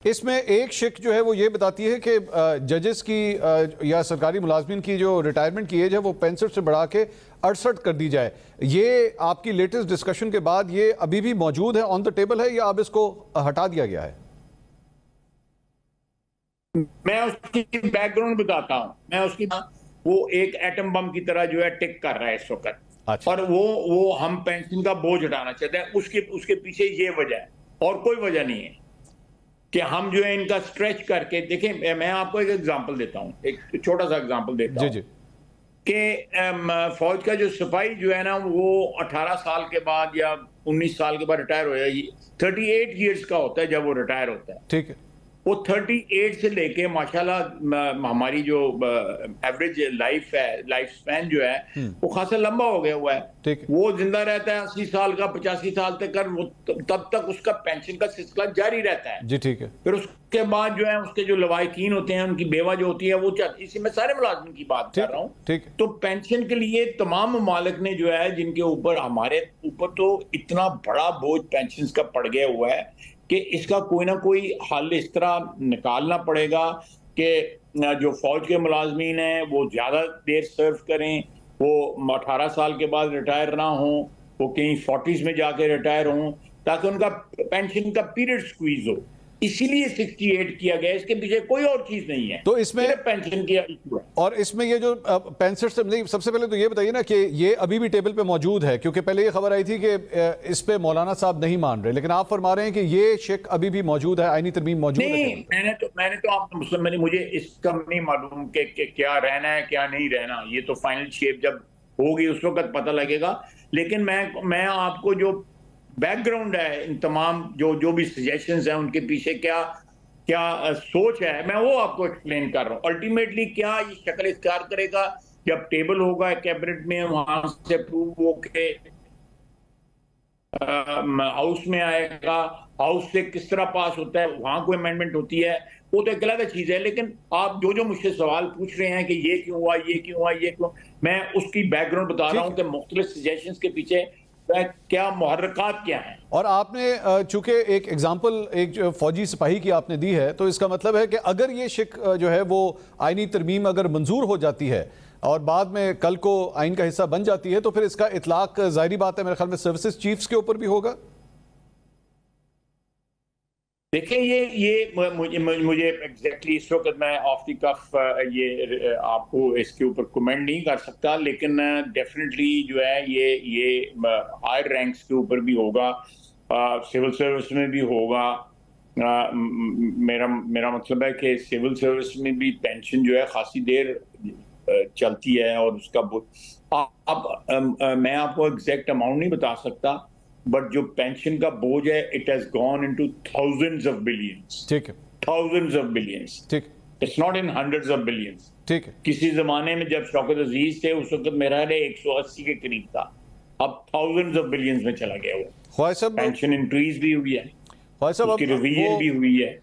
इसमें एक शिक जो है वो ये बताती है कि जजेस की या सरकारी मुलाजमिन की जो रिटायरमेंट की एज है वो 65 से बढ़ा के 68 कर दी जाए। ये आपकी लेटेस्ट डिस्कशन के बाद ये अभी भी मौजूद है, ऑन द टेबल है, या अब इसको हटा दिया गया है? मैं उसकी बैकग्राउंड बताता हूँ। मैं उसकी वो एक एटम बम की तरह जो है टिक कर रहा है इस वक्त। अच्छा। और वो हम पेंशन का बोझ हटाना चाहते हैं, उसके उसके पीछे ये वजह है और कोई वजह नहीं है कि हम जो है इनका स्ट्रेच करके देखें। मैं आपको एक एग्जांपल देता हूँ, एक छोटा सा एग्जांपल देता जी हूँ जी। कि फौज का जो सिपाही जो है ना वो 18 साल के बाद या 19 साल के बाद रिटायर हो जाए। 38 ईयर्स का होता है जब वो रिटायर होता है। ठीक है। वो 38 से लेके माशाल्लाह हमारी जो एवरेज लाइफ है, लाइफ स्पैन जो है वो खासा लंबा हो गया हुआ है। ठीक है। वो जिंदा रहता है 80 साल का, 85 साल तक कर, वो तब तक उसका पेंशन का सिलसिला जारी रहता है। जी ठीक है। फिर उसके बाद जो है उसके जो लवाहिकीन होते हैं, उनकी बेवा जो होती है वो इसी में सारे मुलाजिम की बात कर ठीक रहा है। हूँ। ठीक है। तो पेंशन के लिए तमाम ममालिक ने जो है, जिनके ऊपर हमारे ऊपर तो इतना बड़ा बोझ पेंशन का पड़ गया हुआ है कि इसका कोई ना कोई हल इस तरह निकालना पड़ेगा कि जो फौज के मुलाजमीन हैं वो ज्यादा देर सर्व करें, वो 18 साल के बाद रिटायर ना हो, वो कहीं 40s में जाके रिटायर हों, ताकि उनका पेंशन का पीरियड स्क्वीज हो। इसीलिए 68 किया गया, इसके पीछे कोई और चीज नहीं है, तो इसमें सिर्फ पेंशन की इशू है। और इसमें ये जो 65 से नहीं, सबसे पहले तो ये बताइए ना कि ये अभी भी टेबल पे मौजूद है, क्योंकि पहले ये खबर आई थी कि इस पे मौलाना साहब नहीं मान रहे, लेकिन आप फरमा रहे हैं कि ये शिक अभी भी मौजूद है, आईनी तरमीम मौजूद है नहीं, टेबल पे। मैंने तो आप मैंने मुझे इसका नहीं मालूम कि क्या रहना है क्या नहीं रहना। ये तो फाइनल शेप जब होगी उस वक्त पता लगेगा। लेकिन मैं आपको जो बैकग्राउंड है, इन तमाम जो जो भी सजेशंस हैं उनके पीछे क्या क्या सोच है, मैं वो आपको एक्सप्लेन कर रहा हूँ। अल्टीमेटली क्या ये शक्ल इख्तियार करेगा जब टेबल होगा कैबिनेट में, वहां से अप्रूव होके हाउस में आएगा, हाउस से किस तरह पास होता है, वहां कोई अमेंडमेंट होती है, वो तो एक अलग चीज है। लेकिन आप जो जो मुझसे सवाल पूछ रहे हैं कि ये क्यों हुआ, ये क्यों हुआ, ये क्यों, मैं उसकी बैकग्राउंड बता रहा ठीक हूँ है। कि मुख्तलिफ सजेशंस के पीछे क्या मुहर्रिकात क्या हैं। और आपने चूंकि एक एग्जांपल एक जो फौजी सिपाही की आपने दी है, तो इसका मतलब है कि अगर ये शिक जो है वो आईनी तरमीम अगर मंजूर हो जाती है और बाद में कल को आइन का हिस्सा बन जाती है, तो फिर इसका इतलाक जाहिर बात है मेरे ख्याल में सर्विसेज चीफ्स के ऊपर भी होगा। देखें, मुझे एग्जैक्टली इस वक्त मैं ऑफ द कफ ये आपको इसके ऊपर कमेंट नहीं कर सकता, लेकिन डेफिनेटली जो है ये हायर रैंक्स के ऊपर भी होगा, सिविल सर्विस में भी होगा। मेरा मेरा मतलब है कि सिविल सर्विस में भी पेंशन जो है खासी देर चलती है, और उसका अब मैं आपको एग्जैक्ट अमाउंट नहीं बता सकता, बट जो पेंशन का बोझ है it has gone into thousands of billions. ठीक है। थाउजेंड्स ऑफ बिलियंस, ठीक। It's not in hundreds of billions. ठीक है। किसी जमाने में जब शौकत अजीज थे उस वक्त मेरा 180 के करीब था, अब थाउजेंड्स ऑफ बिलियंस में चला गया हुआ। ख्वाहिश साहब, पेंशन इंक्रीज भी हुई है, ख्वाहिश साहब, उसकी अब वो रिवीजन भी हुई है।